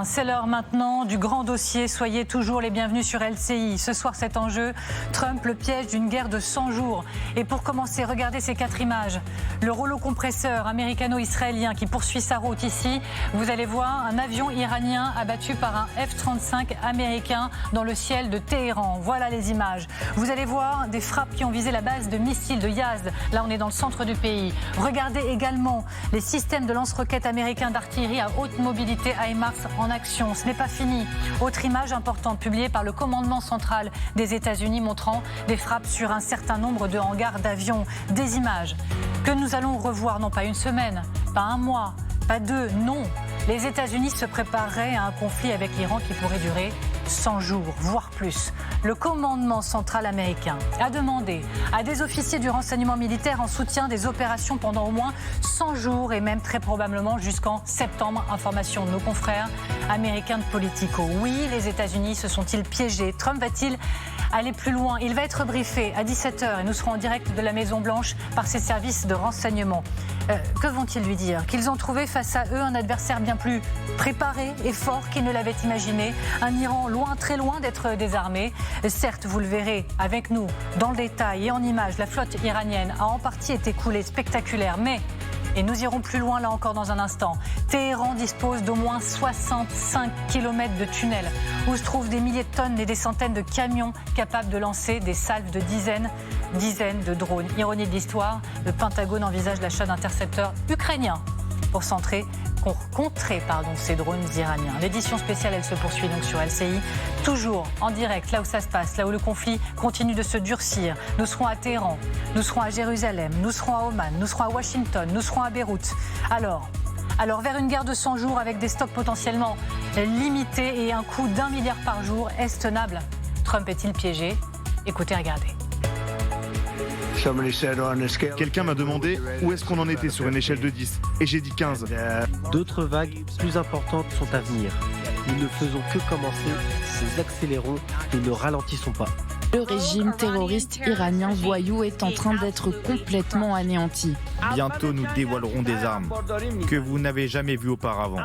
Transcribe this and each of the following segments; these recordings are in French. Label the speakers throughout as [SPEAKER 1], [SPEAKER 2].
[SPEAKER 1] C'est l'heure maintenant du grand dossier. Soyez toujours les bienvenus sur LCI. Ce soir, cet enjeu, Trump, le piège d'une guerre de 100 jours. Et pour commencer, regardez ces 4 images. Le rouleau compresseur américano-israélien qui poursuit sa route ici. Vous allez voir un avion iranien abattu par un F-35 américain dans le ciel de Téhéran. Voilà les images. Vous allez voir des frappes qui ont visé la base de missiles de Yazd. Là, on est dans le centre du pays. Regardez également les systèmes de lance-roquettes américains d'artillerie à haute mobilité HIMARS en action. Ce n'est pas fini. Autre image importante publiée par le commandement central des États-Unis montrant des frappes sur un certain nombre de hangars d'avions. Des images que nous allons revoir non pas une semaine, pas un mois, pas 2, non. Les États-Unis se prépareraient à un conflit avec l'Iran qui pourrait durer 100 jours, voire plus. Le commandement central américain a demandé à des officiers du renseignement militaire en soutien des opérations pendant au moins 100 jours et même très probablement jusqu'en septembre. Information de nos confrères américains de Politico. Oui, les États-Unis se sont-ils piégés? Trump va-t-il aller plus loin? Il va être briefé à 17h et nous serons en direct de la Maison-Blanche par ses services de renseignement. Que vont-ils lui dire? Qu'ils ont trouvé face à eux un adversaire bien plus préparé et fort qu'ils ne l'avaient imaginé. Un Iran loin, très loin d'être désarmé. Certes, vous le verrez avec nous dans le détail et en images, la flotte iranienne a en partie été coulée, spectaculaire, mais... Et nous irons plus loin là encore dans un instant. Téhéran dispose d'au moins 65 km de tunnels où se trouvent des milliers de tonnes et des centaines de camions capables de lancer des salves de dizaines de drones. Ironie de l'histoire, le Pentagone envisage l'achat d'intercepteurs ukrainiens pour contrer ces drones iraniens. L'édition spéciale, elle se poursuit donc sur LCI, toujours en direct, là où ça se passe, là où le conflit continue de se durcir. Nous serons à Téhéran, nous serons à Jérusalem, nous serons à Oman, nous serons à Washington, nous serons à Beyrouth. Alors, vers une guerre de 100 jours avec des stocks potentiellement limités et un coût d'1 milliard par jour, est-ce tenable? Trump est-il piégé? Écoutez, regardez.
[SPEAKER 2] Quelqu'un m'a demandé où est-ce qu'on en était sur une échelle de 10 et j'ai dit 15.
[SPEAKER 3] D'autres vagues plus importantes sont à venir. Nous ne faisons que commencer, nous accélérons, nous ne ralentissons pas.
[SPEAKER 4] Le régime terroriste iranien voyou est en train d'être complètement anéanti.
[SPEAKER 2] Bientôt nous dévoilerons des armes que vous n'avez jamais vues auparavant.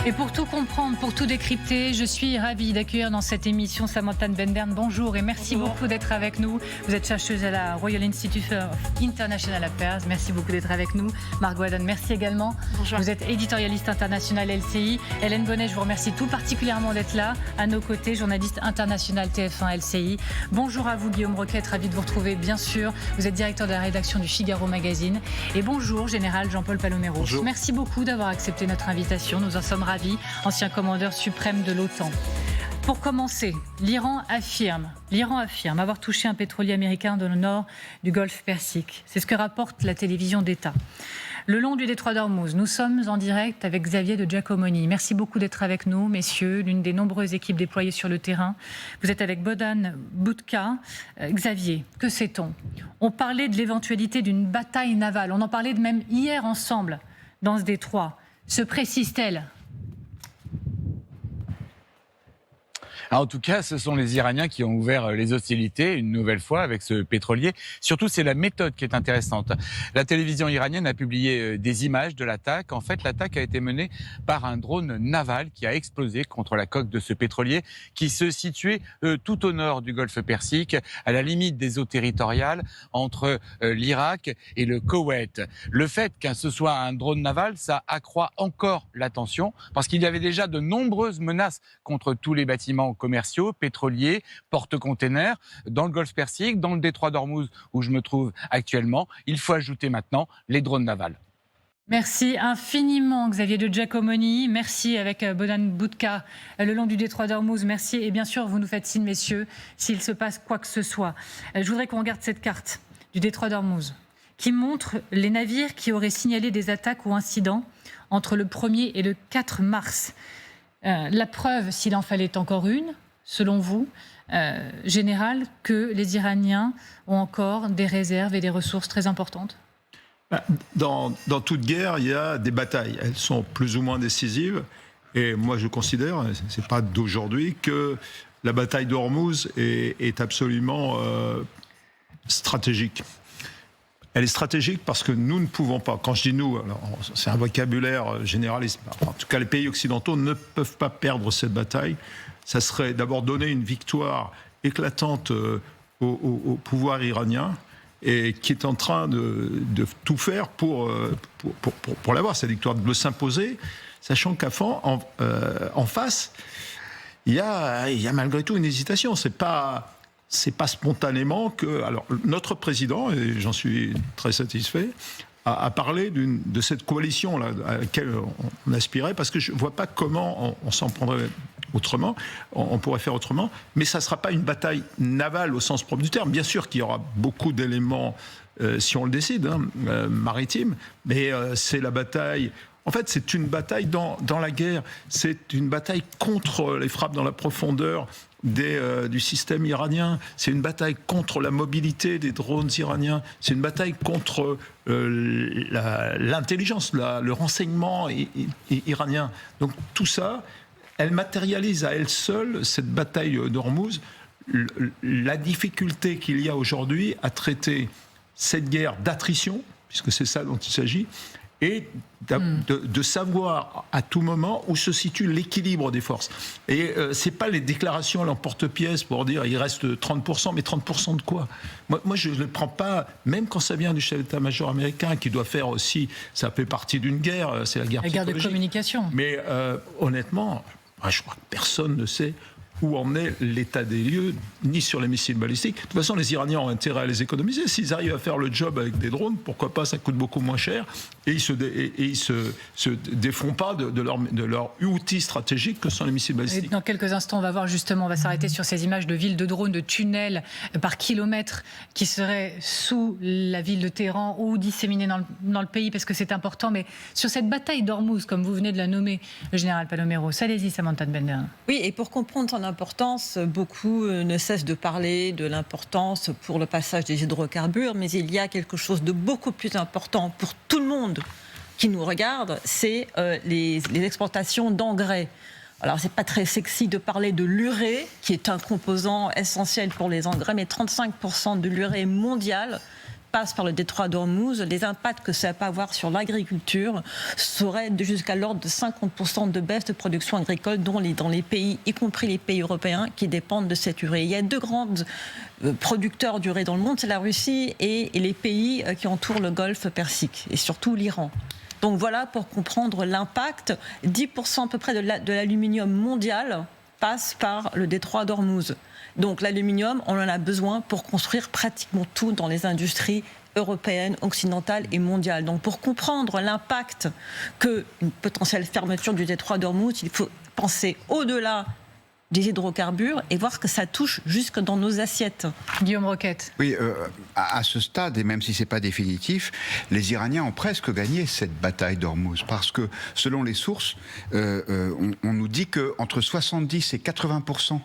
[SPEAKER 1] Et pour tout comprendre, pour tout décrypter, je suis ravie d'accueillir dans cette émission Samantha Bendern. Bonjour et merci beaucoup d'être avec nous. Vous êtes chercheuse à la Royal Institute of International Affairs. Merci beaucoup d'être avec nous. Marc Guadon, merci également.
[SPEAKER 4] Bonjour.
[SPEAKER 1] Vous êtes éditorialiste internationale LCI. Hélène Bonnet, je vous remercie tout particulièrement d'être là. À nos côtés, journaliste internationale TF1 LCI. Bonjour à vous Guillaume Roquette, ravi de vous retrouver bien sûr. Vous êtes directeur de la rédaction du Figaro Magazine. Et bonjour Général Jean-Paul Palomero.
[SPEAKER 2] Bonjour.
[SPEAKER 1] Merci beaucoup d'avoir accepté notre invitation. Nous en sommes ravis, ancien commandeur suprême de l'OTAN. Pour commencer, l'Iran affirme avoir touché un pétrolier américain dans le nord du Golfe Persique. C'est ce que rapporte la télévision d'État. Le long du détroit d'Ormuz, nous sommes en direct avec Xavier de Giacomoni. Merci beaucoup d'être avec nous, messieurs, l'une des nombreuses équipes déployées sur le terrain. Vous êtes avec Bohdan Budka. Xavier, que sait-on? On parlait de l'éventualité d'une bataille navale. On en parlait de même hier ensemble dans ce détroit. Se précise-t-elle?
[SPEAKER 5] En tout cas, ce sont les Iraniens qui ont ouvert les hostilités une nouvelle fois avec ce pétrolier. Surtout, c'est la méthode qui est intéressante. La télévision iranienne a publié des images de l'attaque. En fait, l'attaque a été menée par un drone naval qui a explosé contre la coque de ce pétrolier qui se situait tout au nord du Golfe Persique, à la limite des eaux territoriales entre l'Irak et le Koweït. Le fait que ce soit un drone naval, ça accroît encore la tension parce qu'il y avait déjà de nombreuses menaces contre tous les bâtiments commerciaux, pétroliers, porte-containers, dans le Golfe Persique, dans le détroit d'Ormuz où je me trouve actuellement. Il faut ajouter maintenant les drones navals.
[SPEAKER 1] Merci infiniment Xavier de Giacomoni, merci avec Bohdan Budka le long du détroit d'Ormuz, merci et bien sûr vous nous faites signe messieurs s'il se passe quoi que ce soit. Je voudrais qu'on regarde cette carte du détroit d'Ormuz qui montre les navires qui auraient signalé des attaques ou incidents entre le 1er et le 4 mars. La preuve, s'il en fallait encore une, selon vous, Général, que les Iraniens ont encore des réserves et des ressources très importantes?
[SPEAKER 6] Dans toute guerre, il y a des batailles. Elles sont plus ou moins décisives. Et moi, je considère, ce n'est pas d'aujourd'hui, que la bataille d'Ormuz est absolument stratégique. Elle est stratégique parce que nous ne pouvons pas, quand je dis nous, alors c'est un vocabulaire généraliste, en tout cas les pays occidentaux ne peuvent pas perdre cette bataille. Ça serait d'abord donner une victoire éclatante au pouvoir iranien et qui est en train de tout faire pour l'avoir, cette victoire, de s'imposer, sachant en face, il y a malgré tout une hésitation. C'est pas spontanément que... Alors, notre président, et j'en suis très satisfait, a parlé de cette coalition-là à laquelle on aspirait, parce que je ne vois pas comment on s'en prendrait autrement, on pourrait faire autrement, mais ça ne sera pas une bataille navale au sens propre du terme. Bien sûr qu'il y aura beaucoup d'éléments, si on le décide, maritimes, mais c'est la bataille... En fait, c'est une bataille dans la guerre, c'est une bataille contre les frappes dans la profondeur du système iranien, c'est une bataille contre la mobilité des drones iraniens, c'est une bataille contre l'intelligence, le renseignement iranien. Donc tout ça, elle matérialise à elle seule, cette bataille d'Ormuz, la difficulté qu'il y a aujourd'hui à traiter cette guerre d'attrition, puisque c'est ça dont il s'agit, et de savoir à tout moment où se situe l'équilibre des forces. Et ce n'est pas les déclarations à l'emporte-pièce pour dire il reste 30%, mais 30% de quoi ? Moi, je ne le prends pas, même quand ça vient du chef d'état-major américain, qui doit faire aussi, ça fait partie d'une guerre, c'est la guerre psychologique.
[SPEAKER 1] La guerre de communication.
[SPEAKER 6] Mais honnêtement, je crois que personne ne sait où en est l'état des lieux, ni sur les missiles balistiques. De toute façon, les Iraniens ont intérêt à les économiser. S'ils arrivent à faire le job avec des drones, pourquoi pas, ça coûte beaucoup moins cher. Et ils se défont pas de leur outil stratégique que sont les missiles balistiques.
[SPEAKER 1] Et dans quelques instants, on va voir justement, on va s'arrêter sur ces images de villes de drones, de tunnels par kilomètre qui seraient sous la ville de Téhéran ou disséminés dans le pays, parce que c'est important. Mais sur cette bataille d'Ormuz, comme vous venez de la nommer, le général Palomero, allez-y, Samantha de Bender.
[SPEAKER 7] Oui, et pour comprendre son importance, beaucoup ne cessent de parler de l'importance pour le passage des hydrocarbures, mais il y a quelque chose de beaucoup plus important pour tout le monde qui nous regarde, c'est les exportations d'engrais. Alors, c'est pas très sexy de parler de l'urée, qui est un composant essentiel pour les engrais, mais 35% de l'urée mondiale passe par le détroit d'Ormuz. Les impacts que ça peut avoir sur l'agriculture seraient jusqu'à l'ordre de 50% de baisse de production agricole dans les pays, y compris les pays européens, qui dépendent de cette urée. Il y a deux grands producteurs d'urée dans le monde, c'est la Russie et les pays qui entourent le Golfe Persique, et surtout l'Iran. Donc voilà pour comprendre l'impact. 10% à peu près de l'aluminium mondial passe par le détroit d'Ormuz. Donc l'aluminium, on en a besoin pour construire pratiquement tout dans les industries européennes, occidentales et mondiales. Donc pour comprendre l'impact qu'une potentielle fermeture du détroit d'Ormuz, il faut penser au-delà des hydrocarbures et voir que ça touche jusque dans nos assiettes.
[SPEAKER 1] Guillaume Roquette.
[SPEAKER 8] Oui, à ce stade, et même si ce n'est pas définitif, les Iraniens ont presque gagné cette bataille d'Ormuz, parce que selon les sources, on nous dit qu'entre 70 et 80%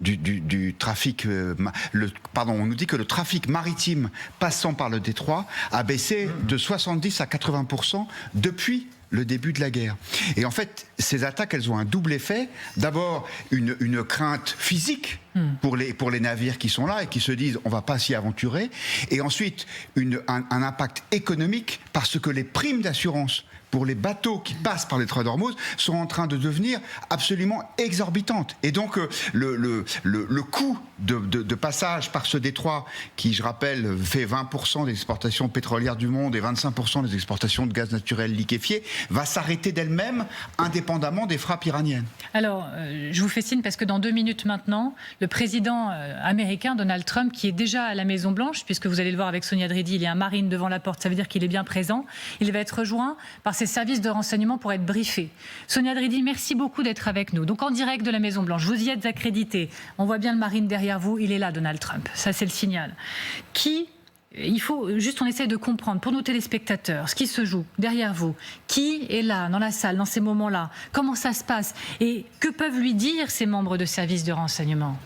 [SPEAKER 8] du trafic, on nous dit que le trafic maritime passant par le détroit a baissé de 70 à 80% depuis le début de la guerre. Et en fait, ces attaques, elles ont un double effet. D'abord, une crainte physique pour les navires qui sont là et qui se disent on ne va pas s'y aventurer. Et ensuite, un impact économique, parce que les primes d'assurance pour les bateaux qui passent par les détroit d'Ormuz sont en train de devenir absolument exorbitantes. Et donc, le coût de passage par ce détroit, qui, je rappelle, fait 20% des exportations pétrolières du monde et 25% des exportations de gaz naturel liquéfié, va s'arrêter d'elle-même, indépendamment des frappes iraniennes.
[SPEAKER 1] Alors, je vous fais signe parce que dans 2 minutes maintenant, le président américain, Donald Trump, qui est déjà à la Maison-Blanche, puisque vous allez le voir avec Sonia Dridi, il y a un marine devant la porte, ça veut dire qu'il est bien présent, il va être rejoint par ses services de renseignement pour être briefé. Sonia Dridi, merci beaucoup d'être avec nous. Donc en direct de la Maison-Blanche, vous y êtes accrédité. On voit bien le marine derrière vous, il est là, Donald Trump. Ça, c'est le signal. Il faut juste, on essaie de comprendre pour nos téléspectateurs ce qui se joue derrière vous. Qui est là, dans la salle, dans ces moments-là? Comment ça se passe? Et que peuvent lui dire ces membres de services de renseignement?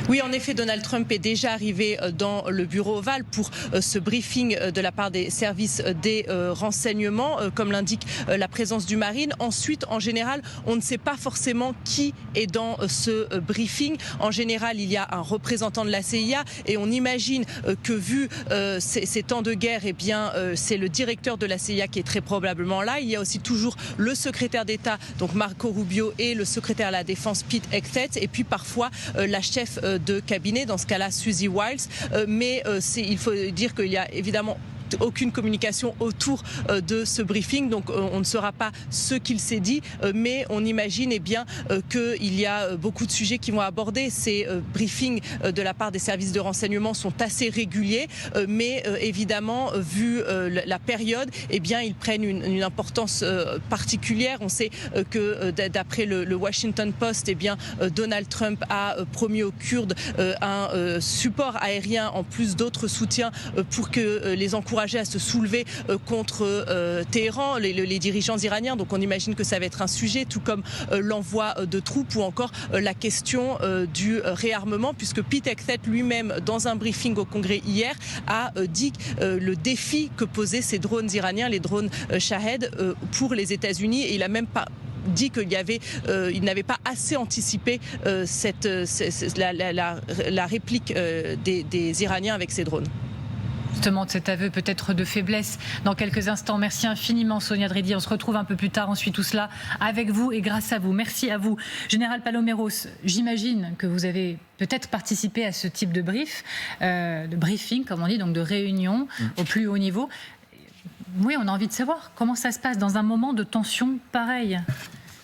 [SPEAKER 9] Oui, en effet, Donald Trump est déjà arrivé dans le bureau ovale pour ce briefing de la part des services des renseignements, comme l'indique la présence du Marine. Ensuite, en général, on ne sait pas forcément qui est dans ce briefing. En général, il y a un représentant de la CIA et on imagine que vu ces temps de guerre, eh bien, c'est le directeur de la CIA qui est très probablement là. Il y a aussi toujours le secrétaire d'État, donc Marco Rubio, et le secrétaire à la Défense, Pete Hegseth, et puis parfois la chef de cabinet, dans ce cas-là Susie Wiles, mais il faut dire qu'il y a évidemment aucune communication autour de ce briefing, donc on ne saura pas ce qu'il s'est dit, mais on imagine bien qu'il y a beaucoup de sujets qui vont aborder. Ces briefings de la part des services de renseignement sont assez réguliers, mais évidemment, vu la période, eh bien, ils prennent une importance particulière. On sait que d'après le Washington Post, eh bien, Donald Trump a promis aux Kurdes un support aérien en plus d'autres soutiens pour que les encourager à se soulever contre Téhéran, les dirigeants iraniens. Donc on imagine que ça va être un sujet, tout comme l'envoi de troupes ou encore la question du réarmement, puisque Pete Hegseth lui-même, dans un briefing au Congrès hier, a dit le défi que posaient ces drones iraniens, les drones Shahed, pour les États-Unis, et il a même pas dit qu'il n'avait pas assez anticipé la réplique des Iraniens avec ces drones.
[SPEAKER 1] Justement, de cet aveu peut-être de faiblesse dans quelques instants. Merci infiniment Sonia Dridi. On se retrouve un peu plus tard. On suit tout cela avec vous et grâce à vous. Merci à vous. Général Paloméros, j'imagine que vous avez peut-être participé à ce type de briefing, comme on dit, donc de réunion au plus haut niveau. Oui, on a envie de savoir comment ça se passe dans un moment de tension pareil.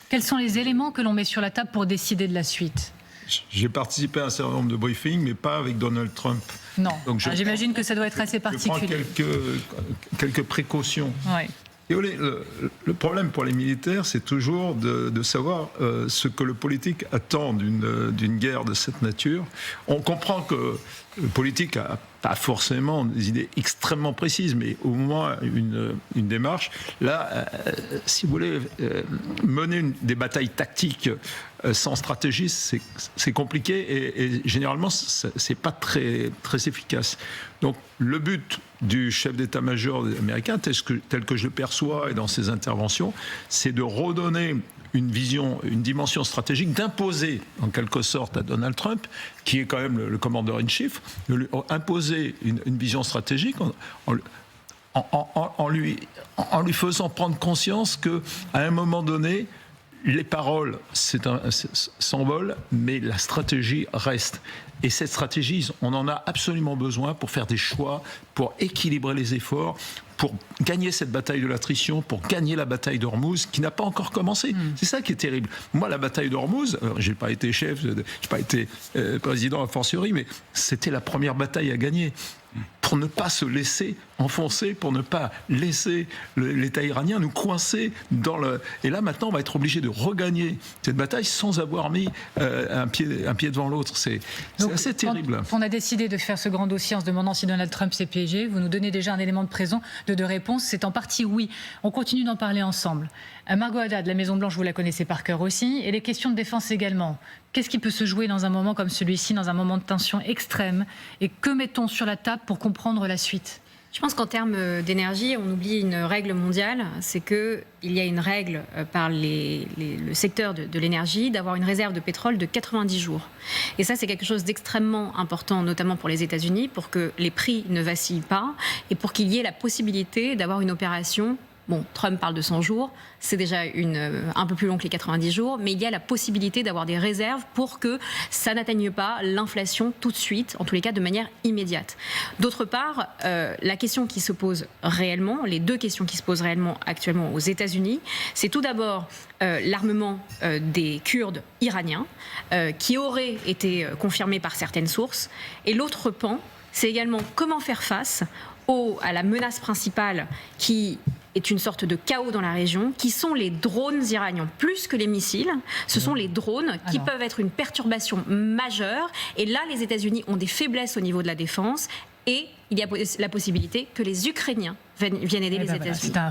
[SPEAKER 1] Quels sont les éléments que l'on met sur la table pour décider de la suite ?
[SPEAKER 6] J'ai participé à un certain nombre de briefings, mais pas avec Donald Trump.
[SPEAKER 1] Non, j'imagine que ça doit être assez particulier.
[SPEAKER 6] Je prends quelques précautions.
[SPEAKER 1] Oui.
[SPEAKER 6] Et le problème pour les militaires, c'est toujours de savoir ce que le politique attend d'une guerre de cette nature. On comprend que le politique n'a pas forcément des idées extrêmement précises, mais au moins une démarche. Là, si vous voulez mener des batailles tactiques sans stratégie, c'est compliqué et généralement, c'est pas très, très efficace. Donc, le but du chef d'état-major américain, tel que je le perçois et dans ses interventions, c'est de redonner une vision, une dimension stratégique, d'imposer en quelque sorte à Donald Trump, qui est quand même le commandeur in chief, de lui imposer une vision stratégique en lui faisant prendre conscience qu'à un moment donné, les paroles s'envolent, mais la stratégie reste. Et cette stratégie, on en a absolument besoin pour faire des choix, pour équilibrer les efforts, pour gagner cette bataille de l'attrition, pour gagner la bataille d'Ormuz, qui n'a pas encore commencé. C'est ça qui est terrible. Moi, la bataille d'Ormuz, je n'ai pas été chef, je n'ai pas été président a fortiori, mais c'était la première bataille à gagner. Pour ne pas se laisser enfoncer, pour ne pas laisser l'État iranien nous coincer dans le... Et là, maintenant, on va être obligé de regagner cette bataille sans avoir mis un pied devant l'autre. C'est assez terrible.
[SPEAKER 1] On a décidé de faire ce grand dossier en se demandant si Donald Trump s'est piégé. Vous nous donnez déjà un élément de réponse. C'est en partie oui. On continue d'en parler ensemble. Margot Haddad, la Maison-Blanche, vous la connaissez par cœur aussi. Et les questions de défense également. Qu'est-ce qui peut se jouer dans un moment comme celui-ci, dans un moment de tension extrême ? Et que mettons sur la table pour comprendre la suite ?
[SPEAKER 10] Je pense qu'en termes d'énergie, on oublie une règle mondiale, c'est qu'il y a une règle par le secteur de l'énergie d'avoir une réserve de pétrole de 90 jours. Et ça, c'est quelque chose d'extrêmement important, notamment pour les États-Unis, pour que les prix ne vacillent pas et pour qu'il y ait la possibilité d'avoir une opération. Bon, Trump parle de 100 jours, c'est déjà un peu plus long que les 90 jours, mais il y a la possibilité d'avoir des réserves pour que ça n'atteigne pas l'inflation tout de suite, en tous les cas de manière immédiate. D'autre part, la question qui se pose réellement, les deux questions qui se posent réellement actuellement aux États-Unis, c'est tout d'abord l'armement des Kurdes iraniens, qui aurait été confirmé par certaines sources, et l'autre pan, c'est également comment faire face à la menace principale qui est une sorte de chaos dans la région, qui sont les drones iraniens. Plus que les missiles, ce sont les drones qui peuvent être une perturbation majeure. Et là, les États-Unis ont des faiblesses au niveau de la défense. Et il y a la possibilité que les Ukrainiens viennent aider les États-Unis.
[SPEAKER 1] C'est un